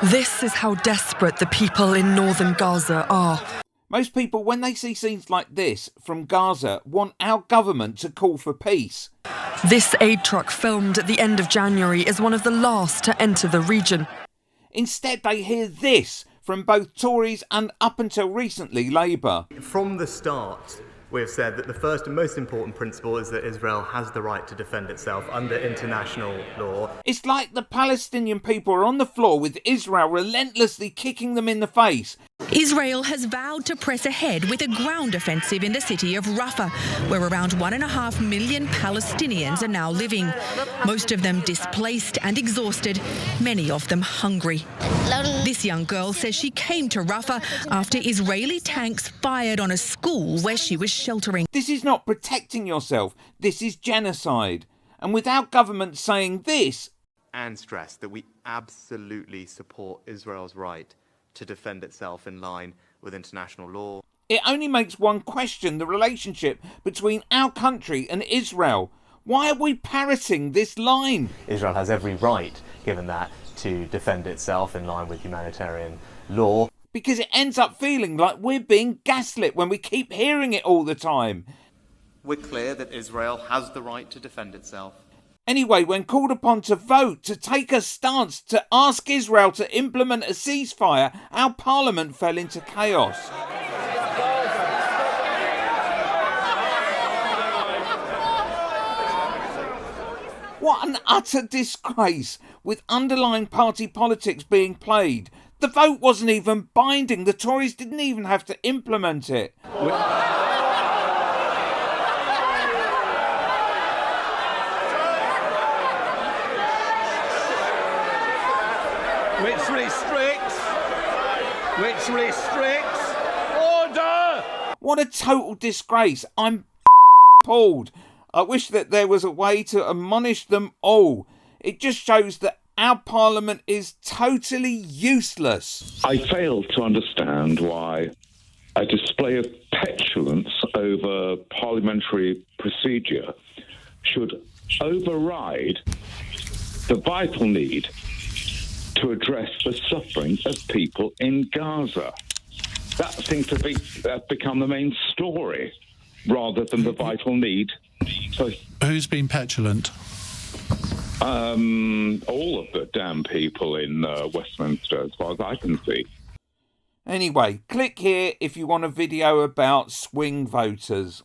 This is how desperate the people in northern Gaza are. Most people, when they see scenes like this from Gaza, want our government to call for peace. This aid truck filmed at the end of January is one of the last to enter the region. Instead, they hear this from both Tories and, up until recently, Labour. From the start, we have said that the first and most important principle is that Israel has the right to defend itself under international law. It's like the Palestinian people are on the floor with Israel relentlessly kicking them in the face. Israel has vowed to press ahead with a ground offensive in the city of Rafah, where around 1.5 million Palestinians are now living. Most of them displaced and exhausted, many of them hungry. This young girl says she came to Rafah after Israeli tanks fired on a school where she was sheltering. This is not protecting yourself, this is genocide. And without government saying this, And stress that we absolutely support Israel's right to defend itself in line with international law. It only makes one question the relationship between our country and Israel. Why are we parroting this line? Israel has every right, given that, to defend itself in line with humanitarian law. Because it ends up feeling like we're being gaslit when we keep hearing it all the time. We're clear that Israel has the right to defend itself. Anyway, when called upon to vote, to take a stance, to ask Israel to implement a ceasefire, our parliament fell into chaos. What an utter disgrace, with underlying party politics being played. The vote wasn't even binding. The Tories didn't even have to implement it. Which restricts order. What a total disgrace. I'm appalled. I wish that there was a way to admonish them all. It just shows that our parliament is totally useless. I fail to understand why a display of petulance over parliamentary procedure should override the vital need to address the suffering of people in Gaza. That seems to be become the main story rather than the vital need. So, who's been petulant? All of the damn people in Westminster, as far as I can see. Anyway, click here if you want a video about swing voters.